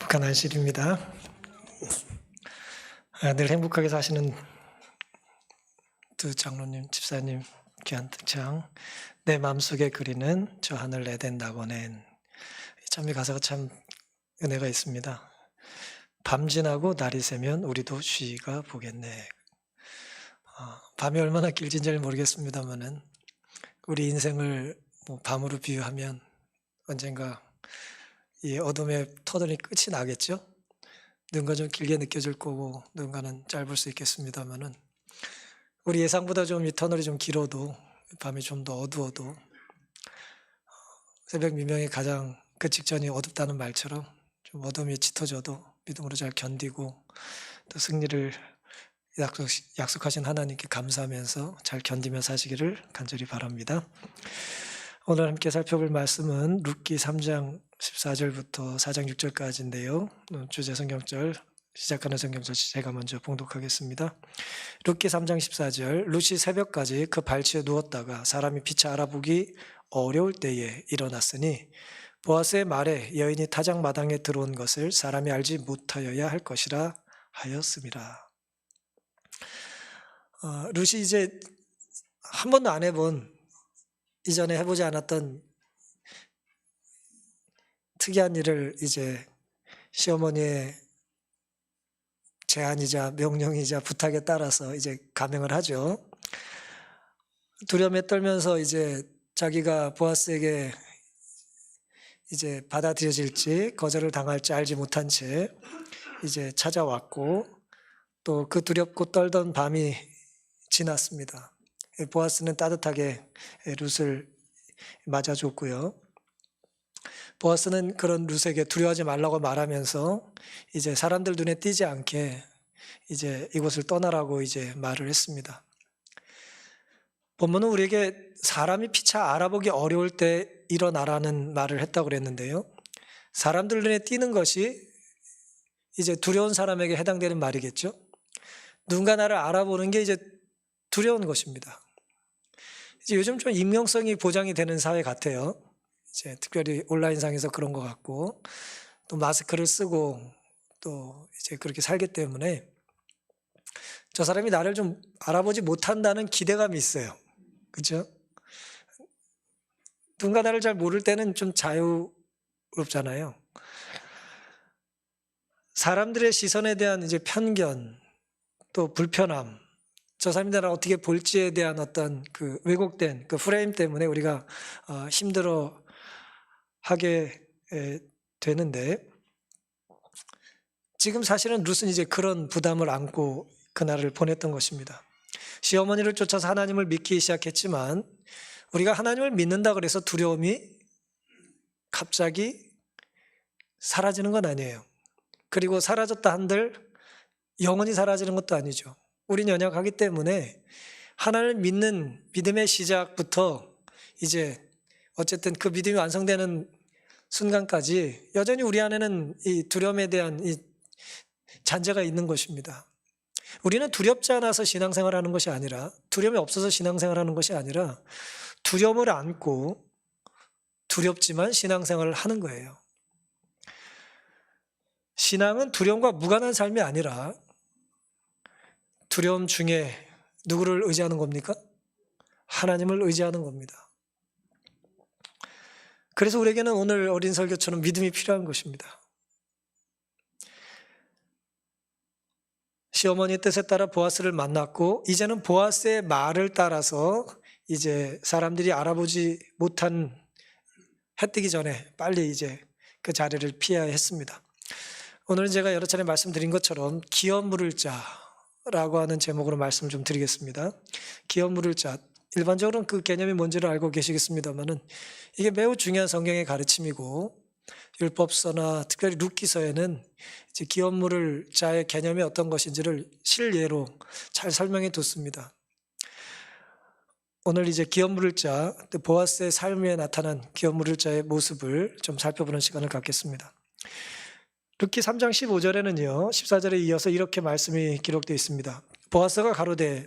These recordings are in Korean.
행복한 안실입니다. 늘 행복하게 사시는 두 장로님, 집사님 귀한 등장. 내 마음속에 그리는 저 하늘 에덴 낙원엔. 참 이 가사가 참 은혜가 있습니다. 밤 지나고 날이 새면 우리도 쉬가 보겠네. 밤이 얼마나 길진지 잘 모르겠습니다만은 우리 인생을 밤으로 비유하면 언젠가 이 어둠의 터널이 끝이 나겠죠. 누군가 좀 길게 느껴질 거고 누군가는 짧을 수 있겠습니다만은 우리 예상보다 좀 이 터널이 좀 길어도 밤이 좀 더 어두워도 새벽 미명이 가장 그 직전이 어둡다는 말처럼 좀 어둠이 짙어져도 믿음으로 잘 견디고 또 승리를 약속하신 하나님께 감사하면서 잘 견디며 사시기를 간절히 바랍니다. 오늘 함께 살펴볼 말씀은 룻기 3장 14절부터 4장 6절까지인데요. 주제 성경절 시작하는 성경절 제가 먼저 봉독하겠습니다. 룻기 3장 14절 룻이 새벽까지 그 발치에 누웠다가 사람이 피차 알아보기 어려울 때에 일어났으니 보아스의 말에 여인이 타작 마당에 들어온 것을 사람이 알지 못하여야 할 것이라 하였음이라. 룻이 이제 한 번도 안 해본, 이전에 해보지 않았던 특이한 일을 이제 시어머니의 제안이자 명령이자 부탁에 따라서 이제 감행을 하죠. 두려움에 떨면서 이제 자기가 보아스에게 이제 받아들여질지 거절을 당할지 알지 못한 채 이제 찾아왔고 또 그 두렵고 떨던 밤이 지났습니다. 보아스는 따뜻하게 룻을 맞아줬고요. 보아스는 그런 룻에게 두려워하지 말라고 말하면서 이제 사람들 눈에 띄지 않게 이제 이곳을 떠나라고 이제 말을 했습니다. 본문은 우리에게 사람이 피차 알아보기 어려울 때 일어나라는 말을 했다고 그랬는데요. 사람들 눈에 띄는 것이 이제 두려운 사람에게 해당되는 말이겠죠. 누군가 나를 알아보는 게 이제 두려운 것입니다. 이제 요즘 좀 익명성이 보장이 되는 사회 같아요. 이제 특별히 온라인상에서 그런 것 같고 또 마스크를 쓰고 또 이제 그렇게 살기 때문에 저 사람이 나를 좀 알아보지 못한다는 기대감이 있어요. 그렇죠? 누군가 나를 잘 모를 때는 좀 자유롭잖아요. 사람들의 시선에 대한 이제 편견 또 불편함, 저 사람이 나를 어떻게 볼지에 대한 어떤 그 왜곡된 그 프레임 때문에 우리가 힘들어 하게 되는데 지금 사실은 룻은 이제 그런 부담을 안고 그날을 보냈던 것입니다. 시어머니를 쫓아서 하나님을 믿기 시작했지만 우리가 하나님을 믿는다 그래서 두려움이 갑자기 사라지는 건 아니에요. 그리고 사라졌다 한들 영원히 사라지는 것도 아니죠. 우린 연약하기 때문에 하나님을 믿는 믿음의 시작부터 이제 어쨌든 그 믿음이 완성되는 순간까지 여전히 우리 안에는 이 두려움에 대한 이 잔재가 있는 것입니다. 우리는 두렵지 않아서 신앙생활하는 것이 아니라 두려움이 없어서 신앙생활하는 것이 아니라 두려움을 안고 두렵지만 신앙생활을 하는 거예요. 신앙은 두려움과 무관한 삶이 아니라 두려움 중에 누구를 의지하는 겁니까? 하나님을 의지하는 겁니다. 그래서 우리에게는 오늘 어린 설교처럼 믿음이 필요한 것입니다. 시어머니의 뜻에 따라 보아스를 만났고 이제는 보아스의 말을 따라서 이제 사람들이 알아보지 못한 해 뜨기 전에 빨리 이제 그 자리를 피해야 했습니다. 오늘은 제가 여러 차례 말씀드린 것처럼 기업 물을 자라고 하는 제목으로 말씀 좀 드리겠습니다. 기업 물을 자, 일반적으로는 그 개념이 뭔지를 알고 계시겠습니다만은 이게 매우 중요한 성경의 가르침이고 율법서나 특별히 룻기서에는 이제 기업 물을 자의 개념이 어떤 것인지를 실예로 잘 설명해 뒀습니다. 오늘 이제 기업 물을 자, 보아스의 삶에 나타난 기업 물을 자의 모습을 좀 살펴보는 시간을 갖겠습니다. 룻기 3장 15절에는요 14절에 이어서 이렇게 말씀이 기록되어 있습니다. 보아스가 가로되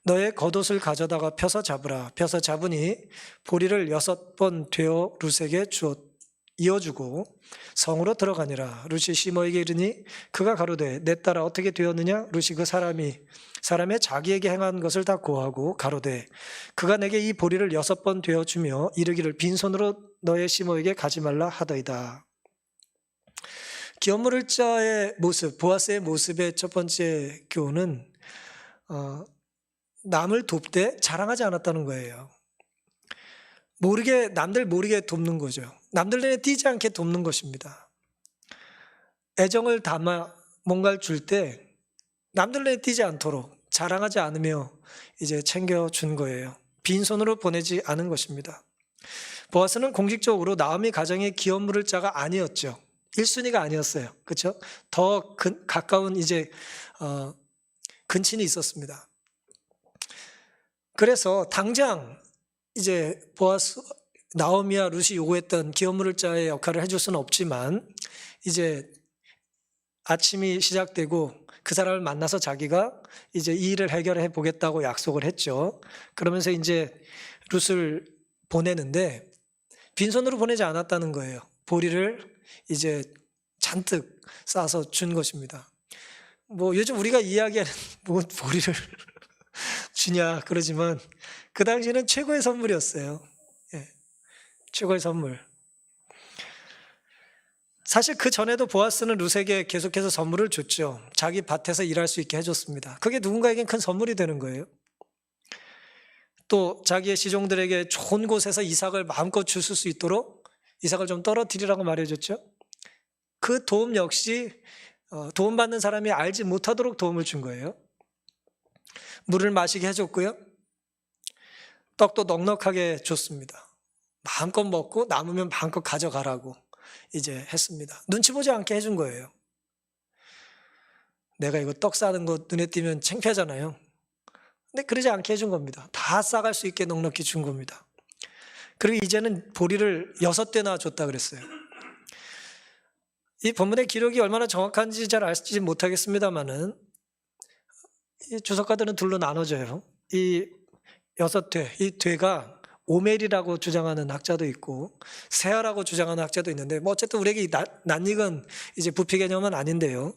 너의 겉옷을 가져다가 펴서 잡으라. 펴서 잡으니 보리를 6번 되어 룻에게 주었더라. 이어주고 성으로 들어가니라. 룻이 시므에게 이르니 그가 가로되 내 딸아 어떻게 되었느냐. 룻이 그 사람의 자기에게 행한 것을 다 고하고 가로되 그가 내게 이 보리를 6번 되어주며 이르기를 빈손으로 너의 시므에게 가지 말라 하더이다. 기업 물을 자의 모습, 보아스의 모습의 첫 번째 교훈은 남을 돕되 자랑하지 않았다는 거예요. 남들 모르게 돕는 거죠. 남들 눈에 띄지 않게 돕는 것입니다. 애정을 담아 뭔가를 줄 때 남들 눈에 띄지 않도록 자랑하지 않으며 이제 챙겨준 거예요. 빈손으로 보내지 않은 것입니다. 보아스는 공식적으로 나오미 가정의 기업 물을 자가 아니었죠. 1순위가 아니었어요. 그렇죠? 더 가까운 이제 근친이 있었습니다. 그래서 당장 이제 나오미와 룻이 요구했던 기업 물을 자의 역할을 해줄 수는 없지만 이제 아침이 시작되고 그 사람을 만나서 자기가 이제 이 일을 해결해 보겠다고 약속을 했죠. 그러면서 이제 룻을 보내는데 빈손으로 보내지 않았다는 거예요. 보리를 이제 잔뜩 싸서 준 것입니다. 뭐 요즘 우리가 이야기하는 뭐 보리를 주냐 그러지만 그 당시에는 최고의 선물이었어요. 예, 최고의 선물. 사실 그 전에도 보아스는 룻에게 계속해서 선물을 줬죠. 자기 밭에서 일할 수 있게 해줬습니다. 그게 누군가에겐 큰 선물이 되는 거예요. 또 자기의 시종들에게 좋은 곳에서 이삭을 마음껏 주실 수 있도록 이삭을 좀 떨어뜨리라고 말해줬죠. 그 도움 역시 도움받는 사람이 알지 못하도록 도움을 준 거예요. 물을 마시게 해줬고요. 떡도 넉넉하게 줬습니다. 마음껏 먹고 남으면 마음껏 가져가라고 이제 했습니다. 눈치 보지 않게 해준 거예요. 내가 이거 떡 싸는 거 눈에 띄면 창피하잖아요. 근데 그러지 않게 해준 겁니다. 다 싸갈 수 있게 넉넉히 준 겁니다. 그리고 이제는 보리를 6대나 줬다 그랬어요. 이 본문의 기록이 얼마나 정확한지 잘 알지 못하겠습니다만은 이 주석가들은 둘로 나눠져요. 이 6돼, 이 되가 오멜이라고 주장하는 학자도 있고 세아라고 주장하는 학자도 있는데 뭐 어쨌든 우리에게 낯익은 이제 부피 개념은 아닌데요.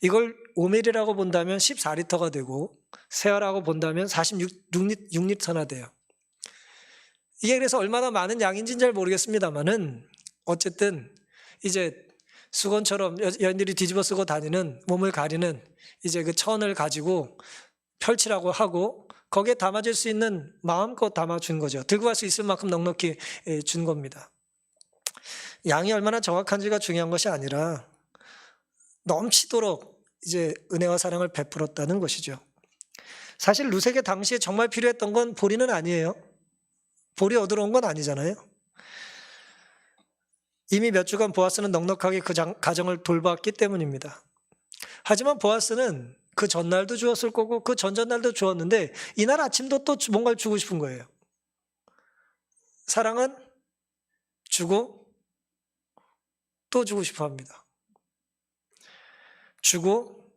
이걸 오멜이라고 본다면 14리터가 되고 세아라고 본다면 46리터나 돼요. 이게 그래서 얼마나 많은 양인지는 잘 모르겠습니다만은 어쨌든 이제 수건처럼 여인들이 뒤집어 쓰고 다니는 몸을 가리는 이제 그 천을 가지고 펼치라고 하고 거기에 담아줄 수 있는 마음껏 담아준 거죠. 들고 갈 수 있을 만큼 넉넉히 준 겁니다. 양이 얼마나 정확한지가 중요한 것이 아니라 넘치도록 이제 은혜와 사랑을 베풀었다는 것이죠. 사실 룻에게 당시에 정말 필요했던 건 보리는 아니에요. 보리 얻으러 온 건 아니잖아요. 이미 몇 주간 보아스는 넉넉하게 그 가정을 돌봤기 때문입니다. 하지만 보아스는 그 전날도 주었을 거고 그 전전날도 주었는데 이날 아침도 또 뭔가를 주고 싶은 거예요. 사랑은 주고 또 주고 싶어 합니다. 주고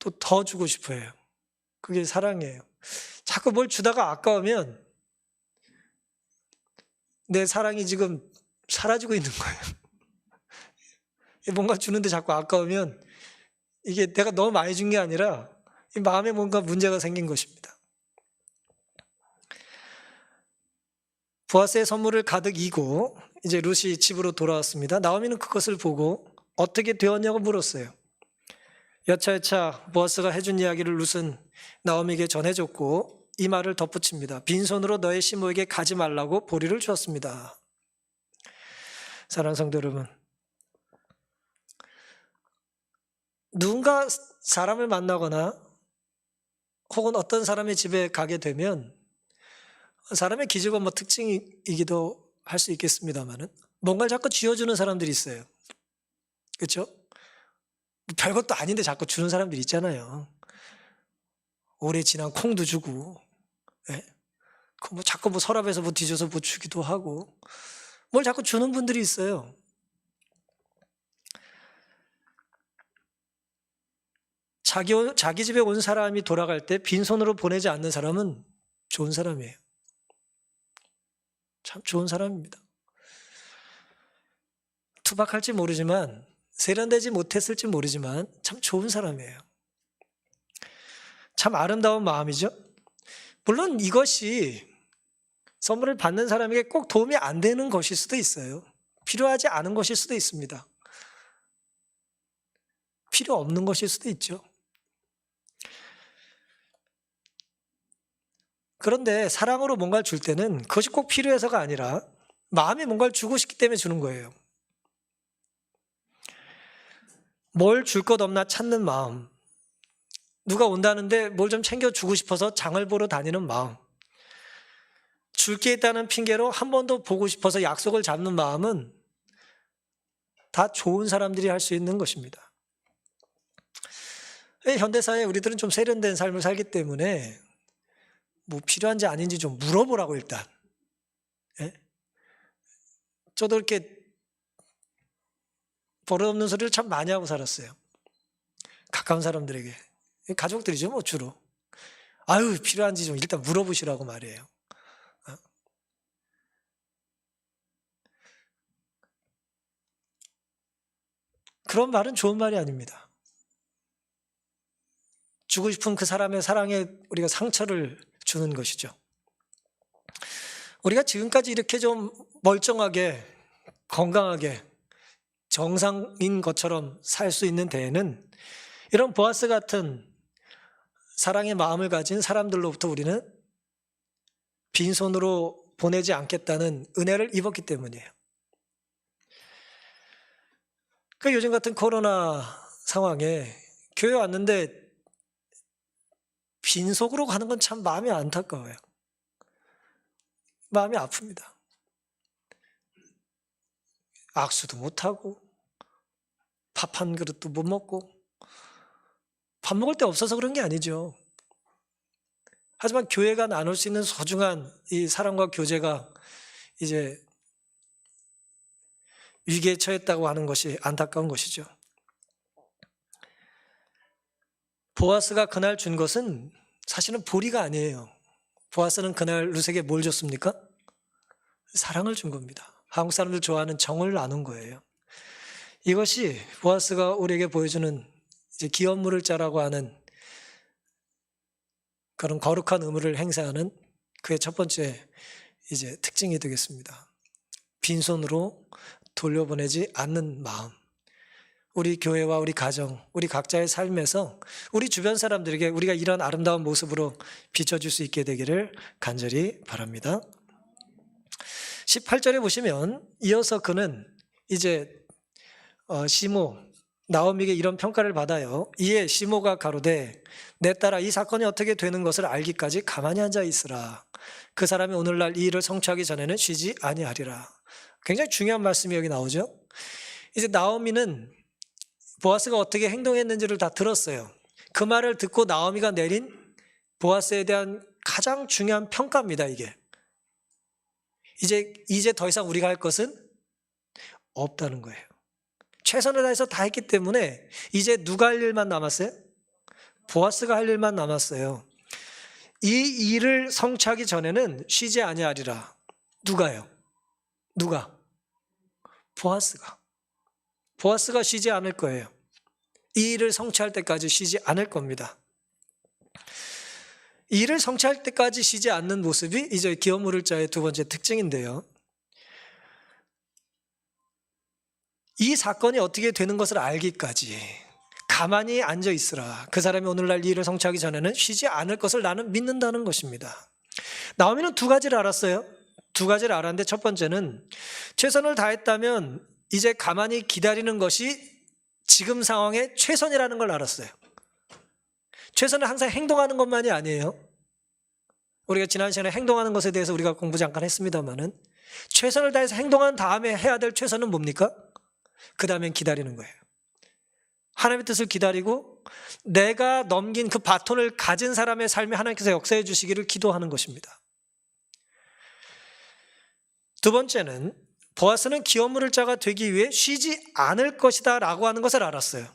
또 더 주고 싶어 해요. 그게 사랑이에요. 자꾸 뭘 주다가 아까우면 내 사랑이 지금 사라지고 있는 거예요. 뭔가 주는데 자꾸 아까우면 이게 내가 너무 많이 준 게 아니라 이 마음에 뭔가 문제가 생긴 것입니다. 보아스의 선물을 가득 이고 이제 룻이 집으로 돌아왔습니다. 나오미는 그것을 보고 어떻게 되었냐고 물었어요. 여차여차 보아스가 해준 이야기를 룻은 나오미에게 전해줬고 이 말을 덧붙입니다. 빈손으로 너의 시므에게 가지 말라고 보리를 주었습니다. 사랑하는 성도 여러분, 누군가 사람을 만나거나 혹은 어떤 사람의 집에 가게 되면 사람의 기질과 뭐 특징이기도 할 수 있겠습니다만은 뭔가를 자꾸 쥐어주는 사람들이 있어요. 그렇죠? 별것도 아닌데 자꾸 주는 사람들이 있잖아요. 오래 지난 콩도 주고, 예? 뭐 자꾸 뭐 서랍에서 뭐 뒤져서 뭐 주기도 하고, 뭘 자꾸 주는 분들이 있어요. 자기 집에 온 사람이 돌아갈 때 빈손으로 보내지 않는 사람은 좋은 사람이에요. 참 좋은 사람입니다. 투박할지 모르지만, 세련되지 못했을지 모르지만 참 좋은 사람이에요. 참 아름다운 마음이죠. 물론 이것이 선물을 받는 사람에게 꼭 도움이 안 되는 것일 수도 있어요. 필요하지 않은 것일 수도 있습니다. 필요 없는 것일 수도 있죠. 그런데 사랑으로 뭔가를 줄 때는 그것이 꼭 필요해서가 아니라 마음이 뭔가를 주고 싶기 때문에 주는 거예요. 뭘 줄 것 없나 찾는 마음, 누가 온다는데 뭘 좀 챙겨주고 싶어서 장을 보러 다니는 마음, 줄 게 있다는 핑계로 한 번 더 보고 싶어서 약속을 잡는 마음은 다 좋은 사람들이 할 수 있는 것입니다. 현대사회에 우리들은 좀 세련된 삶을 살기 때문에 뭐 필요한지 아닌지 좀 물어보라고 일단. 예? 저도 이렇게 버릇없는 소리를 참 많이 하고 살았어요. 가까운 사람들에게. 가족들이죠 뭐 주로. 아유 필요한지 좀 일단 물어보시라고 말이에요. 그런 말은 좋은 말이 아닙니다. 주고 싶은 그 사람의 사랑에 우리가 상처를 주는 것이죠. 우리가 지금까지 이렇게 좀 멀쩡하게 건강하게 정상인 것처럼 살 수 있는 데에는 이런 보아스 같은 사랑의 마음을 가진 사람들로부터 우리는 빈손으로 보내지 않겠다는 은혜를 입었기 때문이에요. 그 요즘 같은 코로나 상황에 교회 왔는데 빈속으로 가는 건 참 마음이 안타까워요. 마음이 아픕니다. 악수도 못하고 밥 한 그릇도 못 먹고 밥 먹을 데 없어서 그런 게 아니죠. 하지만 교회가 나눌 수 있는 소중한 이 사랑과 교제가 이제 위기에 처했다고 하는 것이 안타까운 것이죠. 보아스가 그날 준 것은 사실은 보리가 아니에요. 보아스는 그날 룻에게 뭘 줬습니까? 사랑을 준 겁니다. 한국 사람들 좋아하는 정을 나눈 거예요. 이것이 보아스가 우리에게 보여주는 이제 기업물을 자라고 하는 그런 거룩한 의무를 행사하는 그의 첫 번째 이제 특징이 되겠습니다. 빈손으로 돌려보내지 않는 마음. 우리 교회와 우리 가정, 우리 각자의 삶에서 우리 주변 사람들에게 우리가 이런 아름다운 모습으로 비춰줄 수 있게 되기를 간절히 바랍니다. 18절에 보시면 이어서 그는 이제 시모 나오미에게 이런 평가를 받아요. 이에 시모가 가로되 내 딸아 이 사건이 어떻게 되는 것을 알기까지 가만히 앉아 있으라. 그 사람이 오늘날 이 일을 성취하기 전에는 쉬지 아니하리라. 굉장히 중요한 말씀이 여기 나오죠. 이제 나오미는 보아스가 어떻게 행동했는지를 다 들었어요. 그 말을 듣고 나오미가 내린 보아스에 대한 가장 중요한 평가입니다. 이게 이제 더 이상 우리가 할 것은 없다는 거예요. 최선을 다해서 다 했기 때문에 이제 누가 할 일만 남았어요? 보아스가 할 일만 남았어요. 이 일을 성취하기 전에는 쉬지 아니하리라. 누가요? 누가? 보아스가 쉬지 않을 거예요. 이 일을 성취할 때까지 쉬지 않을 겁니다. 이 일을 성취할 때까지 쉬지 않는 모습이 이제 기업물을 자의 두 번째 특징인데요. 이 사건이 어떻게 되는 것을 알기까지 가만히 앉아 있으라. 그 사람이 오늘날 이 일을 성취하기 전에는 쉬지 않을 것을 나는 믿는다는 것입니다. 나오미는 두 가지를 알았어요. 두 가지를 알았는데 첫 번째는 최선을 다했다면 이제 가만히 기다리는 것이 지금 상황의 최선이라는 걸 알았어요. 최선은 항상 행동하는 것만이 아니에요. 우리가 지난 시간에 행동하는 것에 대해서 우리가 공부 잠깐 했습니다만은 최선을 다해서 행동한 다음에 해야 될 최선은 뭡니까? 그 다음엔 기다리는 거예요. 하나님의 뜻을 기다리고 내가 넘긴 그 바톤을 가진 사람의 삶에 하나님께서 역사해 주시기를 기도하는 것입니다. 두 번째는 보아스는 기업물을 자가 되기 위해 쉬지 않을 것이다 라고 하는 것을 알았어요.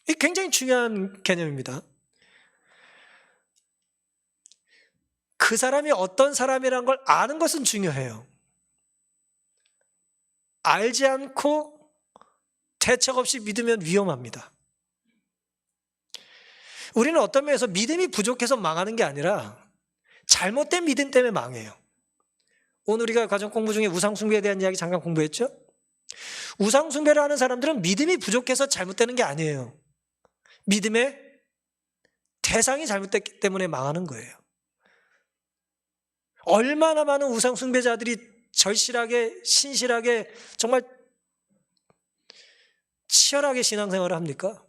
이 굉장히 중요한 개념입니다. 그 사람이 어떤 사람이라는 걸 아는 것은 중요해요. 알지 않고 대책 없이 믿으면 위험합니다. 우리는 어떤 면에서 믿음이 부족해서 망하는 게 아니라 잘못된 믿음 때문에 망해요. 오늘 우리가 가정 공부 중에 우상숭배에 대한 이야기 잠깐 공부했죠? 우상숭배를 하는 사람들은 믿음이 부족해서 잘못되는 게 아니에요. 믿음의 대상이 잘못됐기 때문에 망하는 거예요. 얼마나 많은 우상숭배자들이 절실하게 신실하게 정말 치열하게 신앙생활을 합니까?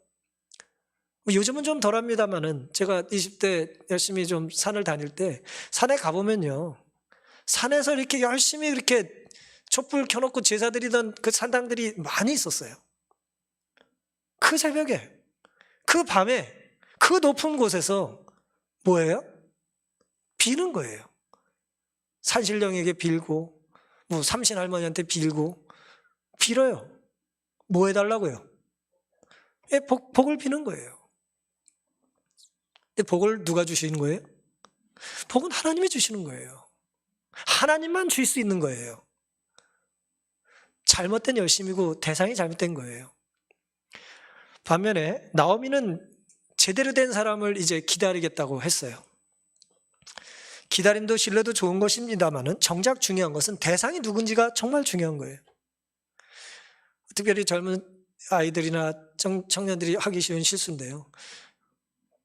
요즘은 좀 덜합니다만은 제가 20대 열심히 좀 산을 다닐 때 산에 가보면요, 산에서 이렇게 열심히 이렇게 촛불 켜놓고 제사 드리던 그 산당들이 많이 있었어요. 그 새벽에, 그 밤에, 그 높은 곳에서 뭐예요? 비는 거예요. 산신령에게 빌고, 뭐 삼신 할머니한테 빌고, 빌어요. 뭐 해달라고요? 복을 비는 거예요. 근데 복을 누가 주시는 거예요? 복은 하나님이 주시는 거예요. 하나님만 줄 수 있는 거예요. 잘못된 열심이고 대상이 잘못된 거예요. 반면에 나오미는 제대로 된 사람을 이제 기다리겠다고 했어요. 기다림도 신뢰도 좋은 것입니다만은 정작 중요한 것은 대상이 누군지가 정말 중요한 거예요. 특별히 젊은 아이들이나 청년들이 하기 쉬운 실수인데요.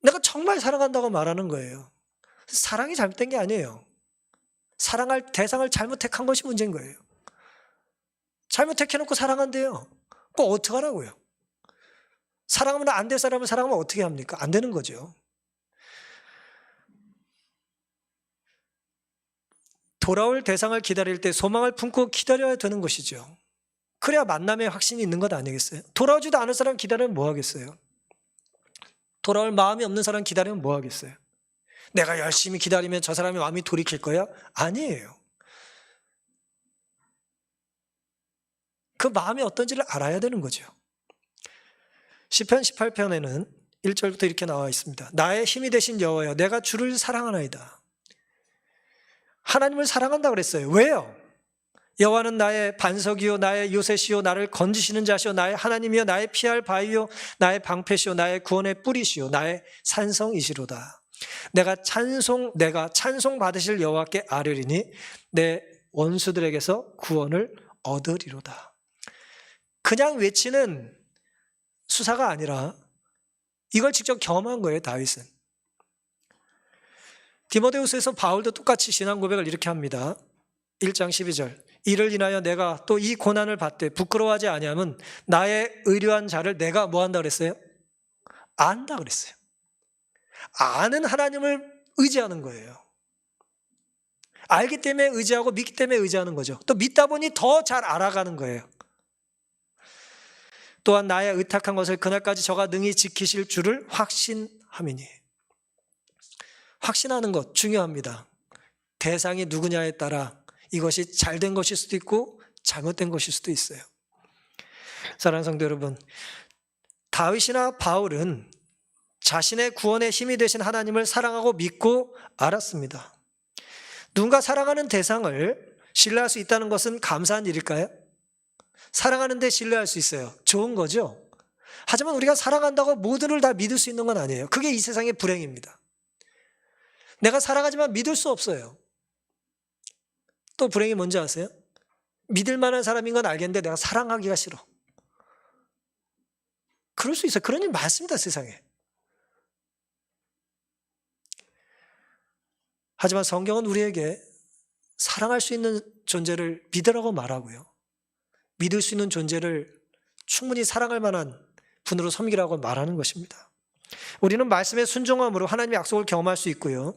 내가 정말 사랑한다고 말하는 거예요. 사랑이 잘못된 게 아니에요. 사랑할 대상을 잘못 택한 것이 문제인 거예요. 잘못 택해놓고 사랑한대요. 그거 어떡하라고요? 사랑하면 안 될 사람을 사랑하면 어떻게 합니까? 안 되는 거죠. 돌아올 대상을 기다릴 때 소망을 품고 기다려야 되는 것이죠. 그래야 만남의 확신이 있는 것 아니겠어요? 돌아오지도 않을 사람 기다리면 뭐 하겠어요? 돌아올 마음이 없는 사람 기다리면 뭐 하겠어요? 내가 열심히 기다리면 저 사람의 마음이 돌이킬 거야? 아니에요. 그 마음이 어떤지를 알아야 되는 거죠. 시편 18편에는 1절부터 이렇게 나와 있습니다. 나의 힘이 되신 여호와여, 내가 주를 사랑하나이다. 하나님을 사랑한다 그랬어요. 왜요? 여호와는 나의 반석이요 나의 요새시요 나를 건지시는 자시요 나의 하나님이요 나의 피할 바위요 나의 방패시요 나의 구원의 뿌리시요 나의 산성이시로다. 내가 찬송 받으실 여호와께 아뢰리니 내 원수들에게서 구원을 얻으리로다. 그냥 외치는 수사가 아니라 이걸 직접 경험한 거예요, 다윗은. 디모데후서에서 바울도 똑같이 신앙 고백을 이렇게 합니다. 1장 12절. 이를 인하여 내가 또 이 고난을 받되 부끄러워하지 아니하면 나의 의뢰한 자를 내가 뭐 한다 그랬어요? 안다 그랬어요. 아는 하나님을 의지하는 거예요. 알기 때문에 의지하고 믿기 때문에 의지하는 거죠. 또 믿다 보니 더 잘 알아가는 거예요. 또한 나의 의탁한 것을 그날까지 저가 능히 지키실 줄을 확신함이니. 확신하는 것 중요합니다. 대상이 누구냐에 따라 이것이 잘된 것일 수도 있고 잘못된 것일 수도 있어요. 사랑하는 성도 여러분, 다윗이나 바울은 자신의 구원의 힘이 되신 하나님을 사랑하고 믿고 알았습니다. 누군가 사랑하는 대상을 신뢰할 수 있다는 것은 감사한 일일까요? 사랑하는데 신뢰할 수 있어요. 좋은 거죠. 하지만 우리가 사랑한다고 모두를 다 믿을 수 있는 건 아니에요. 그게 이 세상의 불행입니다. 내가 사랑하지만 믿을 수 없어요. 또 불행이 뭔지 아세요? 믿을 만한 사람인 건 알겠는데 내가 사랑하기가 싫어. 그럴 수 있어요. 그런 일 많습니다, 세상에. 하지만 성경은 우리에게 사랑할 수 있는 존재를 믿으라고 말하고요. 믿을 수 있는 존재를 충분히 사랑할 만한 분으로 섬기라고 말하는 것입니다. 우리는 말씀의 순종함으로 하나님의 약속을 경험할 수 있고요.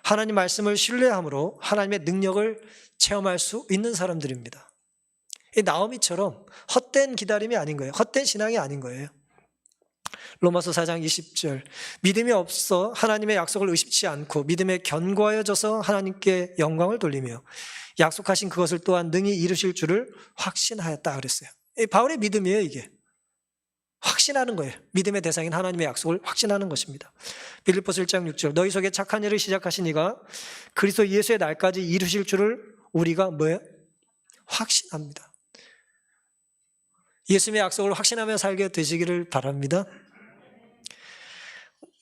하나님 말씀을 신뢰함으로 하나님의 능력을 체험할 수 있는 사람들입니다. 이 나오미처럼 헛된 기다림이 아닌 거예요. 헛된 신앙이 아닌 거예요. 로마서 4장 20절. 믿음이 없어 하나님의 약속을 의심치 않고 믿음에 견고하여져서 하나님께 영광을 돌리며 약속하신 그것을 또한 능히 이루실 줄을 확신하였다 그랬어요. 바울의 믿음이에요, 이게. 확신하는 거예요. 믿음의 대상인 하나님의 약속을 확신하는 것입니다. 빌립보서 1장 6절. 너희 속에 착한 일을 시작하신 이가 그리스도 예수의 날까지 이루실 줄을 우리가 뭐예요? 확신합니다. 예수님의 약속을 확신하며 살게 되시기를 바랍니다.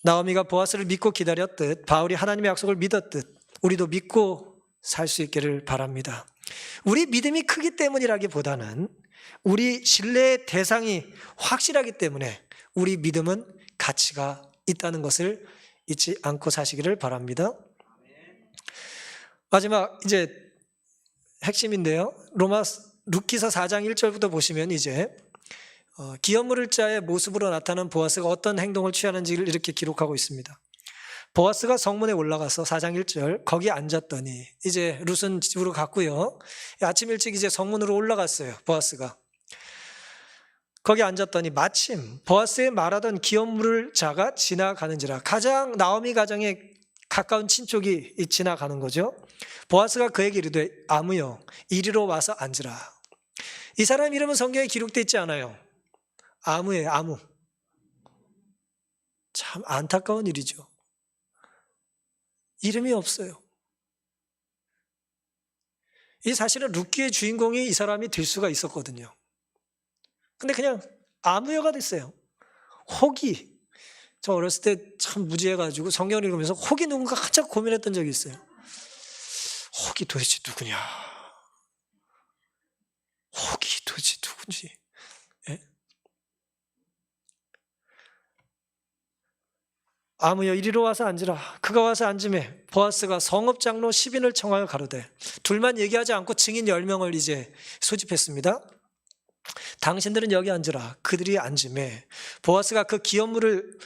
나오미가 보아스를 믿고 기다렸듯 바울이 하나님의 약속을 믿었듯 우리도 믿고 살 수 있기를 바랍니다. 우리 믿음이 크기 때문이라기보다는 우리 신뢰의 대상이 확실하기 때문에 우리 믿음은 가치가 있다는 것을 잊지 않고 사시기를 바랍니다. 마지막 이제 핵심인데요. 룻기서 4장 1절부터 보시면 이제 기업 물을 자의 모습으로 나타난 보아스가 어떤 행동을 취하는지를 이렇게 기록하고 있습니다. 보아스가 성문에 올라가서 4장 1절 거기 앉았더니 이제 룻은 집으로 갔고요. 아침 일찍 이제 성문으로 올라갔어요. 보아스가. 거기 앉았더니 마침 보아스의 말하던 기업 물을 자가 지나가는지라. 가장 나오미 가정에 가까운 친족이 지나가는 거죠. 보아스가 그에게 이르되 아무여 이리로 와서 앉으라. 이 사람 이름은 성경에 기록되어 있지 않아요. 아무예요. 아무. 참 안타까운 일이죠. 이름이 없어요. 이 사실은 룻기의 주인공이 이 사람이 될 수가 있었거든요. 근데 그냥 아무여가 됐어요. 혹이. 저 어렸을 때 참 무지해가지고 성경을 읽으면서 혹이 누군가 한참 고민했던 적이 있어요. 혹이 도대체 누구냐? 혹이 도대체 누군지. 예? 아무여 이리로 와서 앉으라. 그가 와서 앉음에 보아스가 성읍장로 10인을 청하여 가로되. 둘만 얘기하지 않고 증인 10명을 이제 소집했습니다. 당신들은 여기 앉으라. 그들이 앉음에 보아스가 그 기업 물을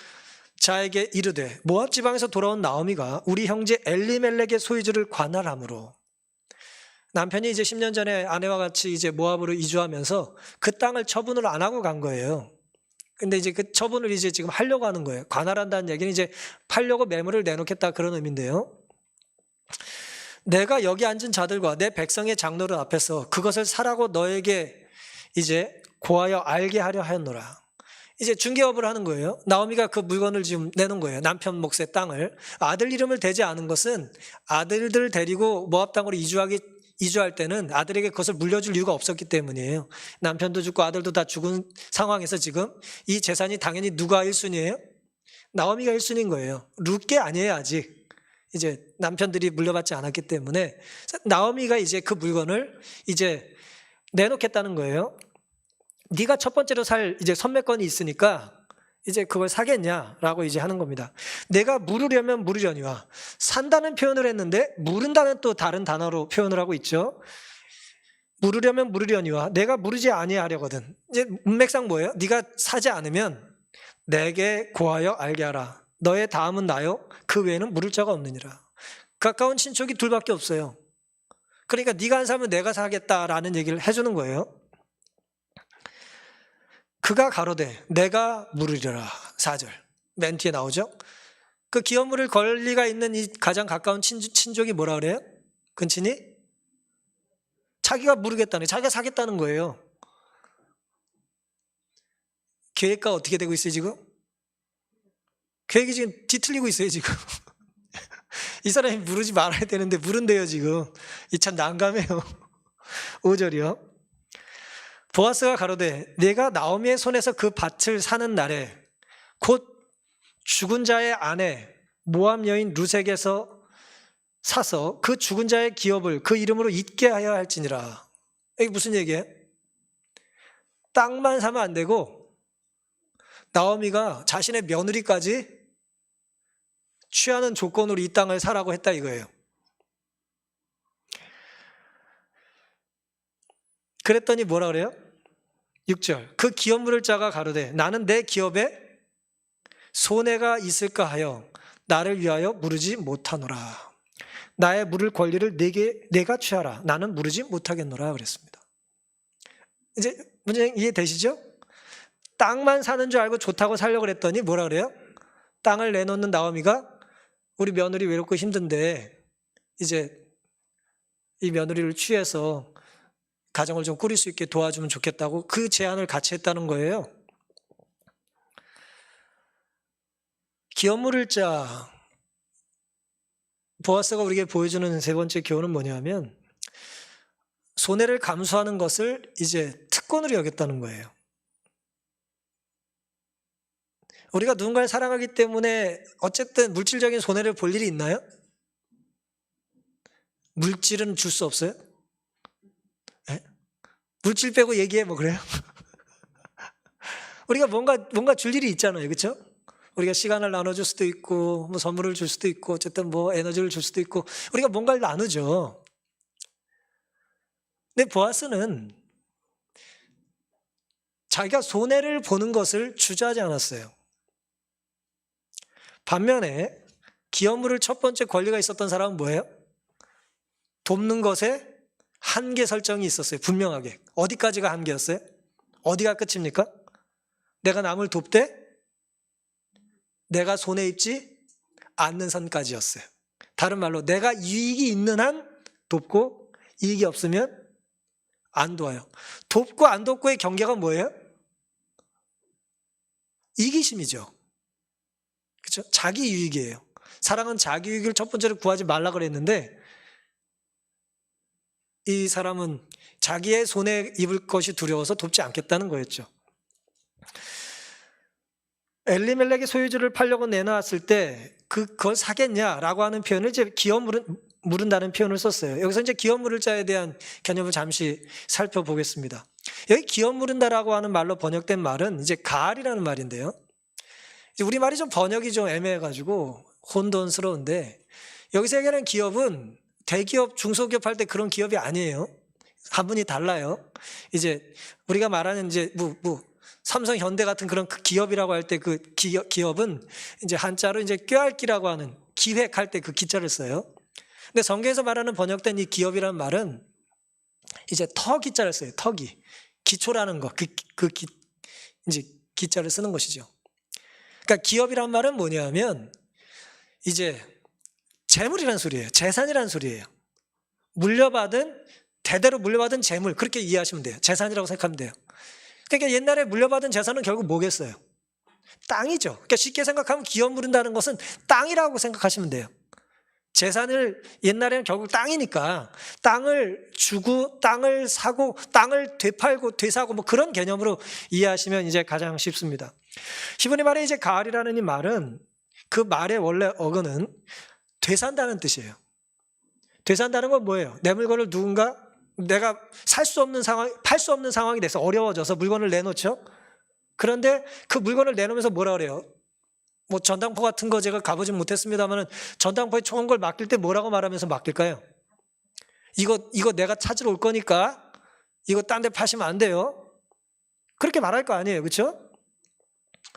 자에게 이르되 모압 지방에서 돌아온 나오미가 우리 형제 엘리멜렉의 소유주를 관할함으로. 남편이 이제 10년 전에 아내와 같이 이제 모압으로 이주하면서 그 땅을 처분을 안 하고 간 거예요. 근데 이제 그 처분을 이제 지금 하려고 하는 거예요. 관할한다는 얘기는 이제 팔려고 매물을 내놓겠다 그런 의미인데요. 내가 여기 앉은 자들과 내 백성의 장로들 앞에서 그것을 사라고 너에게 이제 고하여 알게 하려 하였노라. 이제 중개업을 하는 거예요. 나오미가 그 물건을 지금 내놓은 거예요. 남편 몫의 땅을. 아들 이름을 대지 않은 것은 아들들 데리고 모압 땅으로 이주할 때는 아들에게 그것을 물려줄 이유가 없었기 때문이에요. 남편도 죽고 아들도 다 죽은 상황에서 지금 이 재산이 당연히 누가 1순위예요? 나오미가 1순위인 거예요. 룻게 아니에요 아직. 이제 남편들이 물려받지 않았기 때문에 나오미가 이제 그 물건을 이제 내놓겠다는 거예요. 네가 첫 번째로 살 이제 선매권이 있으니까 이제 그걸 사겠냐라고 이제 하는 겁니다. 내가 물으려면 물으려니와. 산다는 표현을 했는데 물은다는 또 다른 단어로 표현을 하고 있죠. 물으려면 물으려니와 내가 물으지 아니하려거든. 이제 문맥상 뭐예요? 네가 사지 않으면 내게 고하여 알게 하라. 너의 다음은 나요. 그 외에는 물을 자가 없느니라. 가까운 친척이 둘밖에 없어요. 그러니까 네가 안 사면 내가 사겠다라는 얘기를 해주는 거예요. 그가 가로되 내가 물으려라. 4절 맨 뒤에 나오죠. 그 기업 물을 권리가 있는 이 가장 가까운 친족이 뭐라 그래요? 근친이? 자기가 물으겠다는, 자기가 사겠다는 거예요. 계획가 어떻게 되고 있어요 지금? 계획이 지금 뒤틀리고 있어요 지금. 이 사람이 물으지 말아야 되는데 물은대요 지금. 이 참 난감해요. 5절이요. 보아스가 가로되 내가 나오미의 손에서 그 밭을 사는 날에 곧 죽은 자의 아내 모압 여인 룻에게서 사서 그 죽은 자의 기업을 그 이름으로 잊게 하여 할지니라. 이게 무슨 얘기예요? 땅만 사면 안 되고 나오미가 자신의 며느리까지 취하는 조건으로 이 땅을 사라고 했다 이거예요. 그랬더니 뭐라 그래요? 6절 그 기업 물을 자가 가로되 나는 내 기업에 손해가 있을까 하여 나를 위하여 물으지 못하노라. 나의 물을 권리를 내가 취하라. 나는 물으지 못하겠노라 그랬습니다. 이제 문제 이해되시죠? 땅만 사는 줄 알고 좋다고 살려고 그랬더니 뭐라 그래요? 땅을 내놓는 나오미가 우리 며느리 외롭고 힘든데 이제 이 며느리를 취해서 가정을 좀 꾸릴 수 있게 도와주면 좋겠다고 그 제안을 같이 했다는 거예요. 기업 물을 자 보아스가 우리에게 보여주는 세 번째 교훈은 뭐냐면 손해를 감수하는 것을 이제 특권으로 여겼다는 거예요. 우리가 누군가를 사랑하기 때문에 어쨌든 물질적인 손해를 볼 일이 있나요? 물질은 줄 수 없어요? 네? 물질 빼고 얘기해 뭐 그래요? 우리가 뭔가 줄 일이 있잖아요. 그렇죠? 우리가 시간을 나눠줄 수도 있고 뭐 선물을 줄 수도 있고 어쨌든 뭐 에너지를 줄 수도 있고 우리가 뭔가를 나누죠. 근데 보아스는 자기가 손해를 보는 것을 주저하지 않았어요. 반면에 기업물을 첫 번째 권리가 있었던 사람은 뭐예요? 돕는 것에 한계 설정이 있었어요. 분명하게. 어디까지가 한계였어요? 어디가 끝입니까? 내가 남을 돕되 내가 손해 입지 않는 선까지였어요. 다른 말로 내가 이익이 있는 한 돕고 이익이 없으면 안 도와요. 돕고 안 돕고의 경계가 뭐예요? 이기심이죠. 그렇죠? 자기 유익이에요. 사랑은 자기 유익을 첫 번째로 구하지 말라 그랬는데 이 사람은 자기의 손해 입을 것이 두려워서 돕지 않겠다는 거였죠. 엘리멜렉의 소유주를 팔려고 내놨을 때 그걸 사겠냐라고 하는 표현을 이제 기업 물은다는 표현을 썼어요. 여기서 이제 기업 물을 자에 대한 개념을 잠시 살펴보겠습니다. 여기 기업 물은다라고 하는 말로 번역된 말은 이제 가알이라는 말인데요. 우리말이 좀 번역이 좀 애매해가지고 혼돈스러운데 여기서 얘기하는 기업은 대기업, 중소기업 할 때 그런 기업이 아니에요. 한분이 달라요. 이제 우리가 말하는 이제 삼성, 현대 같은 그런 기업이라고 할 때 그 기업은 이제 한자로 이제 꾀알기라고 하는 기획할 때 그 기자를 써요. 근데 성경에서 말하는 번역된 이 기업이라는 말은 이제 터 기자를 써요. 터기. 기초라는 거. 이제 기자를 쓰는 것이죠. 그러니까 기업이란 말은 뭐냐면 이제 재물이란 소리예요. 재산이란 소리예요. 대대로 물려받은 재물 그렇게 이해하시면 돼요. 재산이라고 생각하면 돼요. 그러니까 옛날에 물려받은 재산은 결국 뭐겠어요? 땅이죠. 그러니까 쉽게 생각하면 기업 물은다는 것은 땅이라고 생각하시면 돼요. 재산을 옛날에는 결국 땅이니까 땅을 주고 땅을 사고 땅을 되팔고 되사고 뭐 그런 개념으로 이해하시면 이제 가장 쉽습니다. 히브리 말에 이제 가알이라는 이 말은 그 말의 원래 어근은 되산다는 뜻이에요. 되산다는 건 뭐예요? 내 물건을 내가 팔 수 없는 상황이 돼서 어려워져서 물건을 내놓죠. 그런데 그 물건을 내놓으면서 뭐라 그래요? 뭐 전당포 같은 거 제가 가보진 못했습니다만 전당포에 좋은 걸 맡길 때 뭐라고 말하면서 맡길까요? 이거 내가 찾으러 올 거니까 이거 딴 데 파시면 안 돼요. 그렇게 말할 거 아니에요. 그렇죠?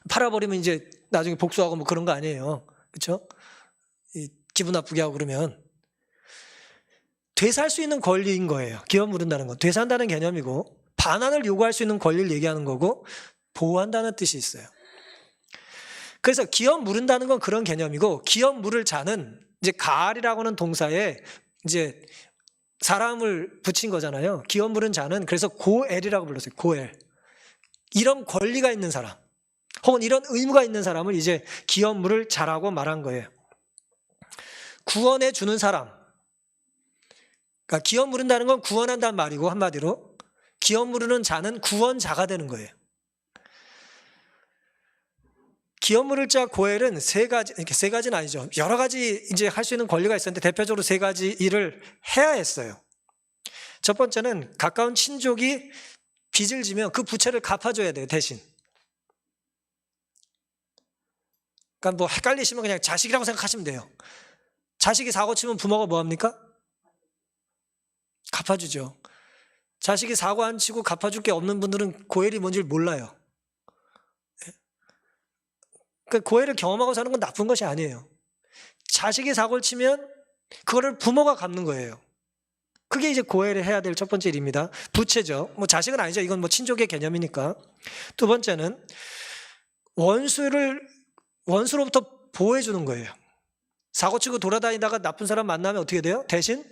팔아버리면 이제 나중에 복수하고 뭐 그런 거 아니에요. 그렇죠? 기분 나쁘게 하고 그러면 되살 수 있는 권리인 거예요. 기업 물은다는 건 되산다는 개념이고 반환을 요구할 수 있는 권리를 얘기하는 거고 보호한다는 뜻이 있어요. 그래서 기업 물은다는 건 그런 개념이고 기업 물을 자는 이제 가알이라고 하는 동사에 이제 사람을 붙인 거잖아요. 기업 물은 자는 그래서 고엘이라고 불렀어요. 고엘. 이런 권리가 있는 사람 혹은 이런 의무가 있는 사람을 이제 기업 물을 자라고 말한 거예요. 구원해 주는 사람. 그러니까 기업 물은다는 건 구원한다는 말이고 한마디로 기업 물으는 자는 구원자가 되는 거예요. 기업 물을 자 고엘은 세 가지는 아니죠. 여러 가지 이제 할 수 있는 권리가 있었는데 대표적으로 세 가지 일을 해야 했어요. 첫 번째는 가까운 친족이 빚을 지면 그 부채를 갚아줘야 돼요. 대신. 그러니까 뭐 헷갈리시면 그냥 자식이라고 생각하시면 돼요. 자식이 사고 치면 부모가 뭐 합니까? 갚아주죠. 자식이 사고 안 치고 갚아줄 게 없는 분들은 고엘이 뭔지 몰라요. 그러니까 고엘을 경험하고 사는 건 나쁜 것이 아니에요. 자식이 사고를 치면 그거를 부모가 갚는 거예요. 그게 이제 고엘이 해야 될 첫 번째 일입니다. 부채죠. 뭐 자식은 아니죠. 이건 뭐 친족의 개념이니까. 두 번째는 원수로부터 보호해 주는 거예요. 사고치고 돌아다니다가 나쁜 사람 만나면 어떻게 돼요? 대신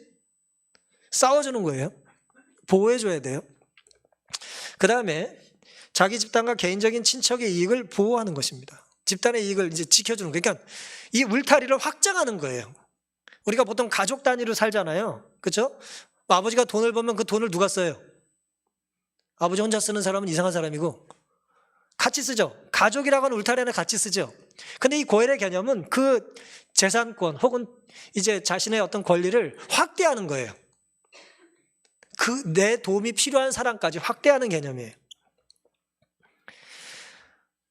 싸워주는 거예요. 보호해줘야 돼요. 그 다음에 자기 집단과 개인적인 친척의 이익을 보호하는 것입니다. 집단의 이익을 이제 지켜주는 거예요. 그러니까 이 울타리를 확장하는 거예요. 우리가 보통 가족 단위로 살잖아요. 그렇죠? 아버지가 돈을 벌면 그 돈을 누가 써요? 아버지 혼자 쓰는 사람은 이상한 사람이고 같이 쓰죠. 가족이라고 하는 울타리 안에 같이 쓰죠. 근데 이 고엘의 개념은 그 재산권 혹은 이제 자신의 어떤 권리를 확대하는 거예요. 그 내 도움이 필요한 사람까지 확대하는 개념이에요.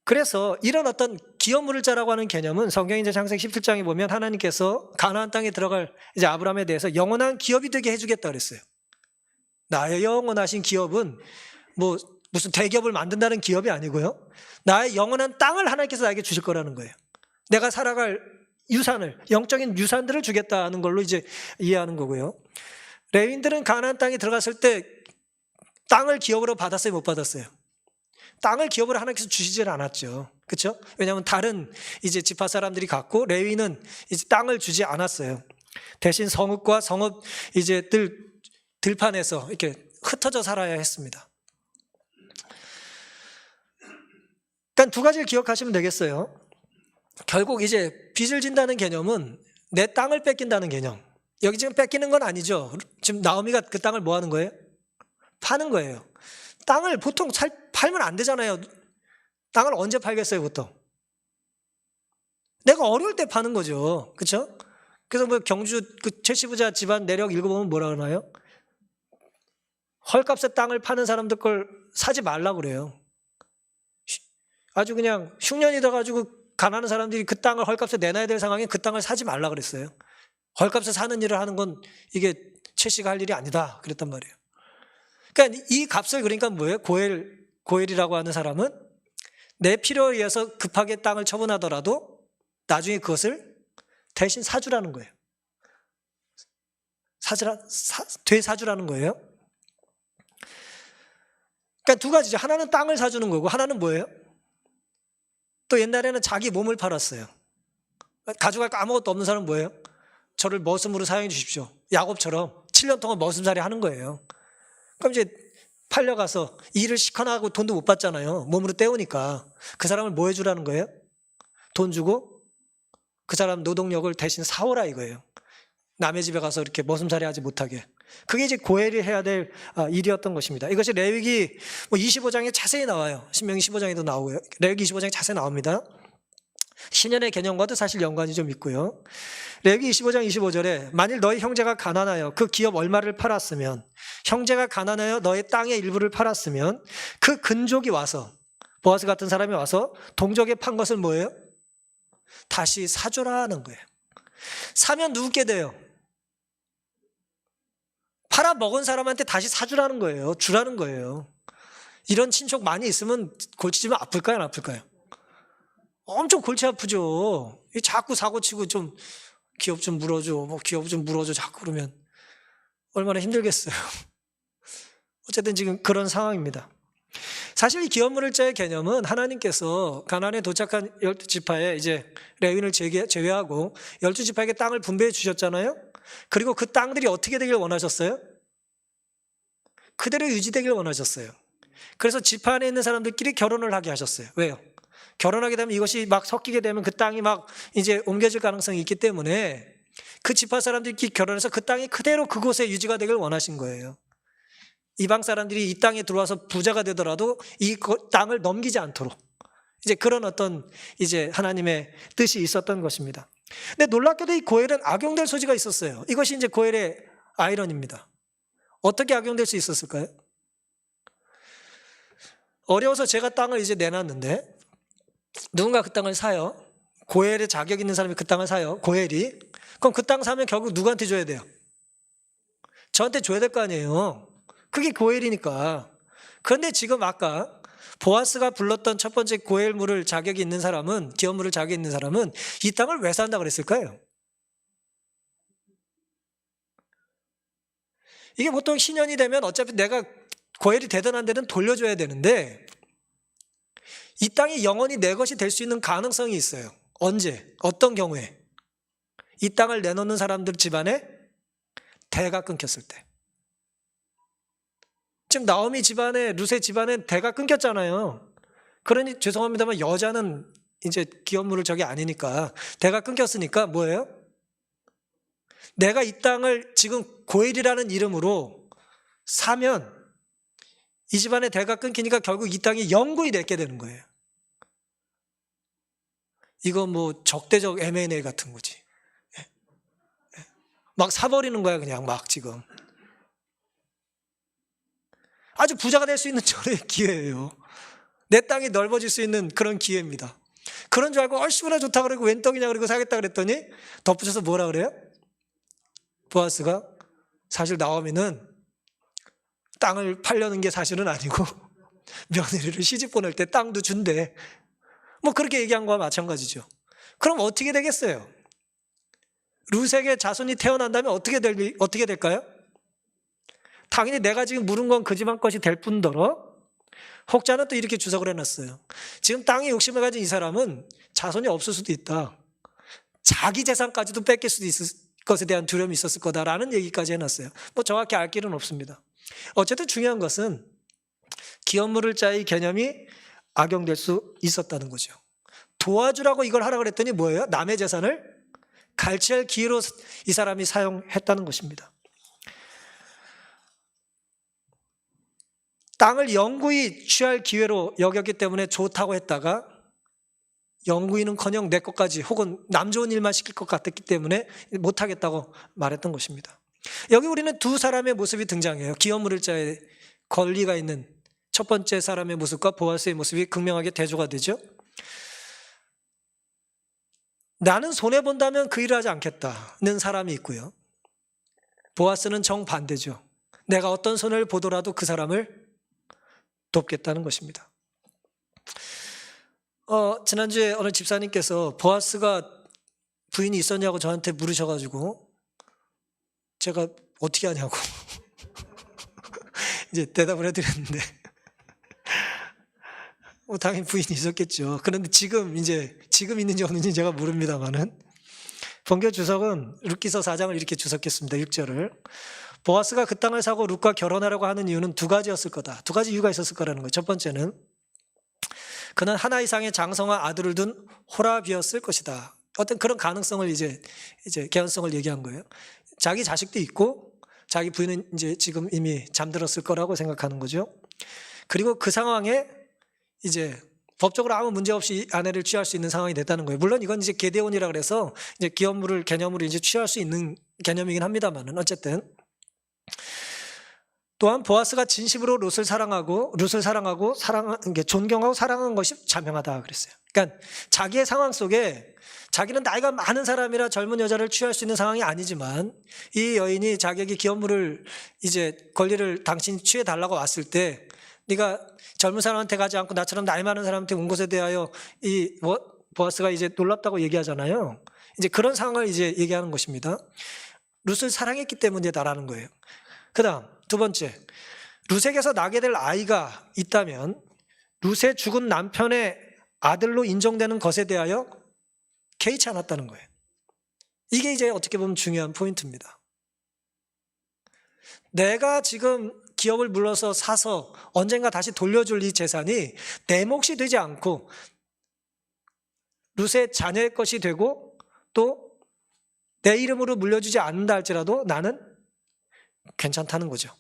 그래서 이런 어떤 기업물을 자라고 하는 개념은 성경 이제 창세기 17장에 보면 하나님께서 가나안 땅에 들어갈 이제 아브라함에 대해서 영원한 기업이 되게 해주겠다 그랬어요. 나의 영원하신 기업은 뭐 무슨 대기업을 만든다는 기업이 아니고요. 나의 영원한 땅을 하나님께서 나에게 주실 거라는 거예요. 내가 살아갈 유산을, 영적인 유산들을 주겠다는 걸로 이제 이해하는 거고요. 레위인들은 가나안 땅에 들어갔을 때 땅을 기업으로 받았어요, 못 받았어요? 땅을 기업으로 하나님께서 주시질 않았죠. 그렇죠? 왜냐하면 다른 이제 지파 사람들이 갖고 레위는 이제 땅을 주지 않았어요. 대신 성읍과 성읍 이제 들판에서 이렇게 흩어져 살아야 했습니다. 그러니까 두 가지를 기억하시면 되겠어요. 결국 이제 빚을 진다는 개념은 내 땅을 뺏긴다는 개념. 여기 지금 뺏기는 건 아니죠. 지금 나오미가 그 땅을 뭐 하는 거예요? 파는 거예요. 땅을 보통 팔면 안 되잖아요. 땅을 언제 팔겠어요, 보통? 내가 어려울 때 파는 거죠. 그렇죠? 그래서 뭐 경주 그 최씨부자 집안 내력 읽어보면 뭐라 그러나요? 헐값에 땅을 파는 사람들 걸 사지 말라고 그래요. 아주 그냥 흉년이 돼가지고 가난한 사람들이 그 땅을 헐값에 내놔야 될 상황에 그 땅을 사지 말라 그랬어요. 헐값에 사는 일을 하는 건 이게 최씨가 할 일이 아니다 그랬단 말이에요. 그러니까 이 값을 그러니까 뭐예요? 고엘이라고 하는 사람은 내 필요에 의해서 급하게 땅을 처분하더라도 나중에 그것을 대신 사주라는 거예요. 되사주라는 거예요. 그러니까 두 가지죠. 하나는 땅을 사주는 거고 하나는 뭐예요? 또 옛날에는 자기 몸을 팔았어요. 가져갈 거 아무것도 없는 사람은 뭐예요? 저를 머슴으로 사용해 주십시오. 야곱처럼 7년 동안 머슴살이 하는 거예요. 그럼 이제 팔려가서 일을 시커나 하고 돈도 못 받잖아요. 몸으로 때우니까. 그 사람을 뭐 해주라는 거예요? 돈 주고 그 사람 노동력을 대신 사오라 이거예요. 남의 집에 가서 이렇게 머슴살이 하지 못하게. 그게 이제 고엘이 해야 될 일이었던 것입니다. 이것이 레위기 25장에 자세히 나와요. 신명기 15장에도 나오고요. 레위기 25장에 자세히 나옵니다. 신년의 개념과도 사실 연관이 좀 있고요. 레위기 25장 25절에 만일 너희 형제가 가난하여 그 기업 얼마를 팔았으면, 형제가 가난하여 너의 땅의 일부를 팔았으면 그 근족이 와서, 보아스 같은 사람이 와서 동족에 판 것을 뭐예요? 다시 사주라 하는 거예요. 사면 누구께 돼요? 팔아먹은 사람한테 다시 사주라는 거예요. 주라는 거예요. 이런 친족 많이 있으면 골치지면 아플까요? 안 아플까요? 엄청 골치 아프죠. 자꾸 사고치고 좀 기업 좀 물어줘, 기업 좀 물어줘 자꾸 그러면 얼마나 힘들겠어요. 어쨌든 지금 그런 상황입니다. 사실 이 기업물을자의 개념은 하나님께서 가나안에 도착한 12지파에 이제 레위인을 제외하고 12지파에게 땅을 분배해 주셨잖아요. 그리고 그 땅들이 어떻게 되길 원하셨어요? 그대로 유지되길 원하셨어요. 그래서 지파 안에 있는 사람들끼리 결혼을 하게 하셨어요. 왜요? 결혼하게 되면 이것이 막 섞이게 되면 그 땅이 막 이제 옮겨질 가능성이 있기 때문에 그 지파 사람들끼리 결혼해서 그 땅이 그대로 그곳에 유지가 되길 원하신 거예요. 이방 사람들이 이 땅에 들어와서 부자가 되더라도 이 땅을 넘기지 않도록 이제 그런 어떤 이제 하나님의 뜻이 있었던 것입니다. 근데 놀랍게도 이 고엘은 악용될 소지가 있었어요. 이것이 이제 고엘의 아이러니입니다. 어떻게 악용될 수 있었을까요? 어려워서 제가 땅을 이제 내놨는데 누군가 그 땅을 사요. 고엘의 자격 있는 사람이 그 땅을 사요. 고엘이. 그럼 그 땅 사면 결국 누구한테 줘야 돼요? 저한테 줘야 될 거 아니에요. 그게 고엘이니까. 그런데 지금 아까 보아스가 불렀던 첫 번째 고엘물을 자격이 있는 사람은, 기업물을 자격이 있는 사람은 이 땅을 왜 산다 그랬을까요? 이게 보통 신년이 되면 어차피 내가 고엘이 되든 안 되든 돌려줘야 되는데 이 땅이 영원히 내 것이 될 수 있는 가능성이 있어요. 언제? 어떤 경우에? 이 땅을 내놓는 사람들 집안에 대가 끊겼을 때. 지금 나오미 집안에, 루세 집안에 대가 끊겼잖아요. 그러니 죄송합니다만 여자는 이제 기업물을 저게 아니니까 대가 끊겼으니까 뭐예요? 내가 이 땅을 지금 고엘이라는 이름으로 사면 이 집안의 대가 끊기니까 결국 이 땅이 영구히 내게 되는 거예요. 이거 뭐 적대적 M&A 같은 거지. 막 사버리는 거야 그냥 막 지금. 아주 부자가 될 수 있는 저의 기회예요. 내 땅이 넓어질 수 있는 그런 기회입니다. 그런 줄 알고 얼씨구나 좋다 그러고 웬 떡이냐 그러고 사겠다 그랬더니 덧붙여서 뭐라 그래요? 보아스가 사실 나오미는 땅을 팔려는 게 사실은 아니고 며느리를 시집 보낼 때 땅도 준대. 뭐 그렇게 얘기한 거와 마찬가지죠. 그럼 어떻게 되겠어요? 룻에게 자손이 태어난다면 어떻게 될까요? 당연히 내가 지금 물은 건 그 집안 것이 될 뿐더러 혹자는 또 이렇게 주석을 해놨어요. 지금 땅에 욕심을 가진 이 사람은 자손이 없을 수도 있다. 자기 재산까지도 뺏길 수도 있을 것에 대한 두려움이 있었을 거다라는 얘기까지 해놨어요. 뭐 정확히 알 길은 없습니다. 어쨌든 중요한 것은 기업 물을 자의 개념이 악용될 수 있었다는 거죠. 도와주라고 이걸 하라고 그랬더니 뭐예요? 남의 재산을 갈취할 기회로 이 사람이 사용했다는 것입니다. 땅을 영구히 취할 기회로 여겼기 때문에 좋다고 했다가 영구히는커녕 내 것까지 혹은 남 좋은 일만 시킬 것 같았기 때문에 못하겠다고 말했던 것입니다. 여기 우리는 두 사람의 모습이 등장해요. 기업 물을 자의 권리가 있는 첫 번째 사람의 모습과 보아스의 모습이 극명하게 대조가 되죠. 나는 손해본다면 그 일을 하지 않겠다는 사람이 있고요. 보아스는 정반대죠. 내가 어떤 손해를 보더라도 그 사람을 돕겠다는 것입니다. 지난주에 어느 집사님께서 보아스가 부인이 있었냐고 저한테 물으셔가지고 제가 어떻게 하냐고 이제 대답을 해드렸는데 당연히 부인이 있었겠죠. 그런데 지금 있는지 없는지 제가 모릅니다만은 본교 주석은 룻기서 4장을 이렇게 주석했습니다. 6절을 보아스가 그 땅을 사고 룻과 결혼하려고 하는 이유는 두 가지였을 거다. 두 가지 이유가 있었을 거라는 거예요. 첫 번째는 그는 하나 이상의 장성한 아들을 둔 호라비였을 것이다. 어떤 그런 가능성을 이제 개연성을 얘기한 거예요. 자기 자식도 있고 자기 부인은 이제 지금 이미 잠들었을 거라고 생각하는 거죠. 그리고 그 상황에 이제 법적으로 아무 문제 없이 아내를 취할 수 있는 상황이 됐다는 거예요. 물론 이건 이제 게데온이라 그래서 이제 기업물을 개념으로 이제 취할 수 있는 개념이긴 합니다만은 어쨌든 또한 보아스가 진심으로 룻을 사랑하고 존경하고 사랑하는 것이 자명하다 그랬어요. 그러니까 자기의 상황 속에 자기는 나이가 많은 사람이라 젊은 여자를 취할 수 있는 상황이 아니지만 이 여인이 자기에게 기업물을 이제 권리를 당신이 취해 달라고 왔을 때 네가 젊은 사람한테 가지 않고 나처럼 나이 많은 사람한테 온 것에 대하여 이 보아스가 이제 놀랍다고 얘기하잖아요. 이제 그런 상황을 이제 얘기하는 것입니다. 룻을 사랑했기 때문이다라는 거예요. 그다음 두 번째, 룻에게서 나게 될 아이가 있다면 룻의 죽은 남편의 아들로 인정되는 것에 대하여 개의치 않았다는 거예요. 이게 이제 어떻게 보면 중요한 포인트입니다. 내가 지금 기업을 물러서 사서 언젠가 다시 돌려줄 이 재산이 내 몫이 되지 않고 룻의 자녀의 것이 되고 또 내 이름으로 물려주지 않는다 할지라도 나는 괜찮다는 거죠.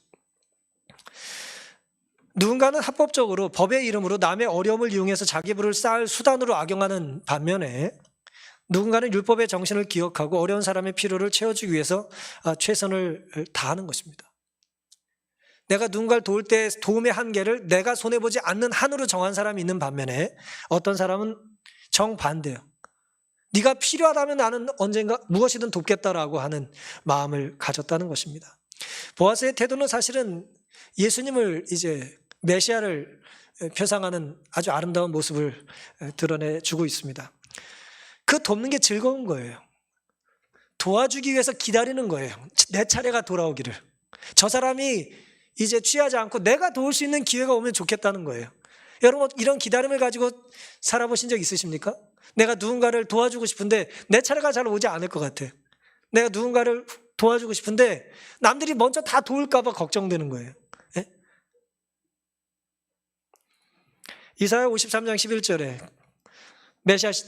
누군가는 합법적으로 법의 이름으로 남의 어려움을 이용해서 자기 부를 쌓을 수단으로 악용하는 반면에 누군가는 율법의 정신을 기억하고 어려운 사람의 필요를 채워주기 위해서 최선을 다하는 것입니다. 내가 누군가를 도울 때 도움의 한계를 내가 손해보지 않는 한으로 정한 사람이 있는 반면에 어떤 사람은 정반대예요. 네가 필요하다면 나는 언젠가 무엇이든 돕겠다라고 하는 마음을 가졌다는 것입니다. 보아스의 태도는 사실은 예수님을 이제 메시아를 표상하는 아주 아름다운 모습을 드러내주고 있습니다. 그 돕는 게 즐거운 거예요. 도와주기 위해서 기다리는 거예요. 내 차례가 돌아오기를. 저 사람이 이제 취하지 않고 내가 도울 수 있는 기회가 오면 좋겠다는 거예요. 여러분 이런 기다림을 가지고 살아보신 적 있으십니까? 내가 누군가를 도와주고 싶은데 내 차례가 잘 오지 않을 것 같아. 내가 누군가를 도와주고 싶은데 남들이 먼저 다 도울까 봐 걱정되는 거예요. 예? 이사야 53장 11절에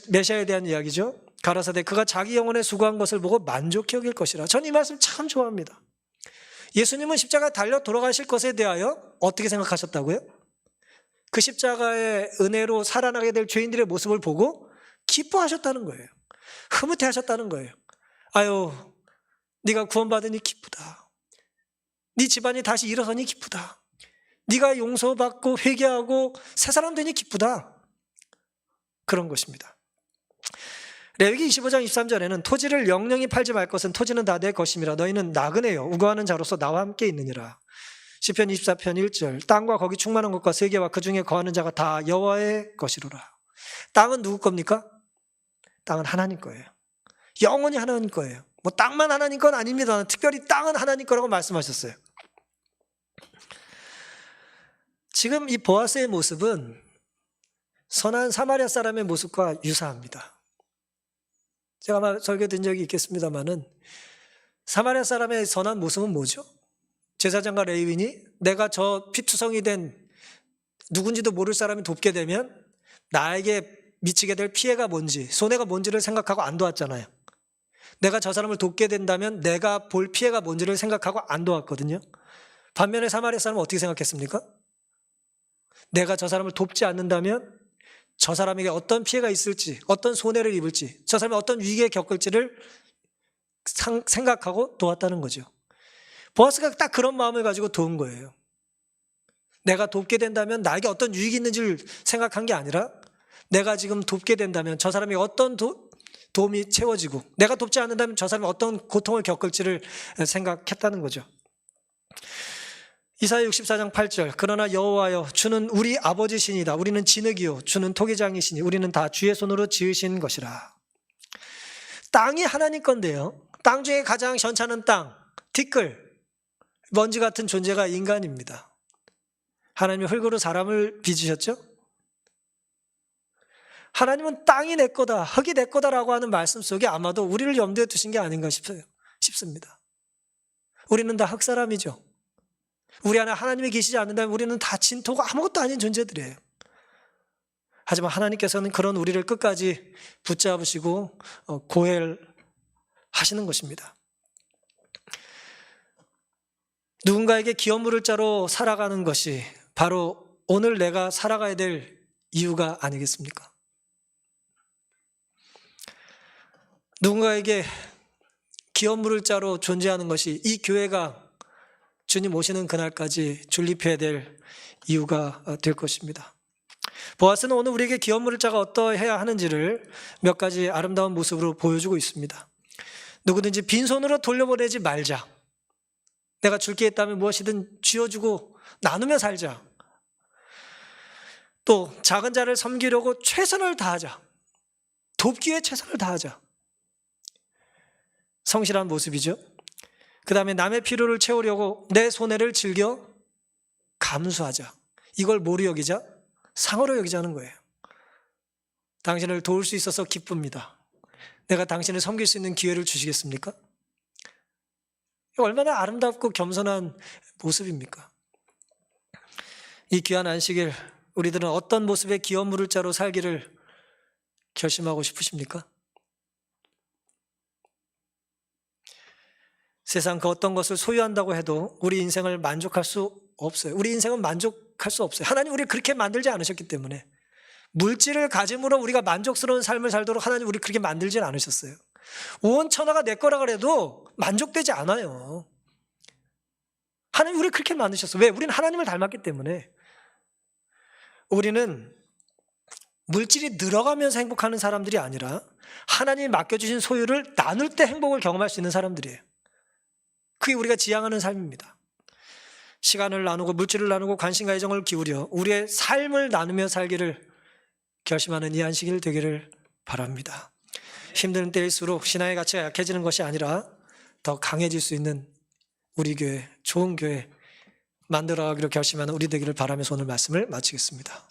메시아에 대한 이야기죠. 가라사대 그가 자기 영혼에 수고한 것을 보고 만족해 여길 것이라. 전 이 말씀 참 좋아합니다. 예수님은 십자가에 달려 돌아가실 것에 대하여 어떻게 생각하셨다고요? 그 십자가의 은혜로 살아나게 될 죄인들의 모습을 보고 기뻐하셨다는 거예요. 흐뭇해하셨다는 거예요. 아유, 네가 구원받으니 기쁘다. 네 집안이 다시 일어서니 기쁘다. 네가 용서받고 회개하고 새 사람 되니 기쁘다. 그런 것입니다. 레위기 25장 23절에는 토지를 영영히 팔지 말 것은 토지는 다 내 것임이라. 너희는 나그네요 우거하는 자로서 나와 함께 있느니라. 시편 24편 1절 땅과 거기 충만한 것과 세계와 그 중에 거하는 자가 다 여호와의 것이로라. 땅은 누구 겁니까? 땅은 하나님 거예요. 영원히 하나님 거예요. 뭐 땅만 하나님 건 아닙니다. 특별히 땅은 하나님 거라고 말씀하셨어요. 지금 이 보아스의 모습은 선한 사마리아 사람의 모습과 유사합니다. 제가 아마 설교된 적이 있겠습니다마는 사마리아 사람의 선한 모습은 뭐죠? 제사장과 레위인이 내가 저 피투성이 된 누군지도 모를 사람이 돕게 되면 나에게 미치게 될 피해가 뭔지, 손해가 뭔지를 생각하고 안 도왔잖아요. 내가 저 사람을 돕게 된다면 내가 볼 피해가 뭔지를 생각하고 안 도왔거든요. 반면에 사마리아 사람은 어떻게 생각했습니까? 내가 저 사람을 돕지 않는다면 저 사람에게 어떤 피해가 있을지, 어떤 손해를 입을지, 저 사람이 어떤 위기에 겪을지를 생각하고 도왔다는 거죠. 보아스가 딱 그런 마음을 가지고 도운 거예요. 내가 돕게 된다면 나에게 어떤 유익이 있는지를 생각한 게 아니라 내가 지금 돕게 된다면 저 사람이 어떤 도움이 채워지고 내가 돕지 않는다면 저 사람이 어떤 고통을 겪을지를 생각했다는 거죠. 이사야 64장 8절 그러나 여호와여 주는 우리 아버지시니다. 우리는 진흙이요 주는 토기장이시니 우리는 다 주의 손으로 지으신 것이라. 땅이 하나님 건데요. 땅 중에 가장 현찮은 땅, 티끌, 먼지 같은 존재가 인간입니다. 하나님이 흙으로 사람을 빚으셨죠? 하나님은 땅이 내 거다, 흙이 내 거다라고 하는 말씀 속에 아마도 우리를 염두에 두신 게 아닌가 싶습니다. 우리는 다 흙사람이죠. 우리 안에 하나님이 계시지 않는다면 우리는 다 진토고 아무것도 아닌 존재들이에요. 하지만 하나님께서는 그런 우리를 끝까지 붙잡으시고 고헬하시는 것입니다. 누군가에게 기업 물을 자로 살아가는 것이 바로 오늘 내가 살아가야 될 이유가 아니겠습니까? 누군가에게 기업 물을 자로 존재하는 것이 이 교회가 주님 오시는 그날까지 존립해야 될 이유가 될 것입니다. 보아스는 오늘 우리에게 기업 물을 자가 어떠해야 하는지를 몇 가지 아름다운 모습으로 보여주고 있습니다. 누구든지 빈손으로 돌려보내지 말자. 내가 줄 게 있다면 무엇이든 쥐어주고 나누며 살자. 또 작은 자를 섬기려고 최선을 다하자. 돕기 위해 최선을 다하자. 성실한 모습이죠. 그 다음에 남의 필요를 채우려고 내 손해를 즐겨 감수하자. 이걸 뭐로 여기자? 상으로 여기자는 거예요. 당신을 도울 수 있어서 기쁩니다. 내가 당신을 섬길 수 있는 기회를 주시겠습니까? 얼마나 아름답고 겸손한 모습입니까? 이 귀한 안식일 우리들은 어떤 모습의 기업 물을 자로 살기를 결심하고 싶으십니까? 세상 그 어떤 것을 소유한다고 해도 우리 인생을 만족할 수 없어요. 우리 인생은 만족할 수 없어요. 하나님 우리를 그렇게 만들지 않으셨기 때문에 물질을 가짐으로 우리가 만족스러운 삶을 살도록 하나님 우리 그렇게 만들지 않으셨어요. 온 천하가 내 거라 그래도 만족되지 않아요. 하나님 우리를 그렇게 만드셨어요. 왜? 우리는 하나님을 닮았기 때문에. 우리는 물질이 늘어가면서 행복하는 사람들이 아니라 하나님이 맡겨주신 소유를 나눌 때 행복을 경험할 수 있는 사람들이에요. 그게 우리가 지향하는 삶입니다. 시간을 나누고 물질을 나누고 관심과 애정을 기울여 우리의 삶을 나누며 살기를 결심하는 이 안식일 되기를 바랍니다. 힘든 때일수록 신앙의 가치가 약해지는 것이 아니라 더 강해질 수 있는 우리 교회, 좋은 교회 만들어가기로 결심하는 우리 되기를 바라면서 오늘 말씀을 마치겠습니다.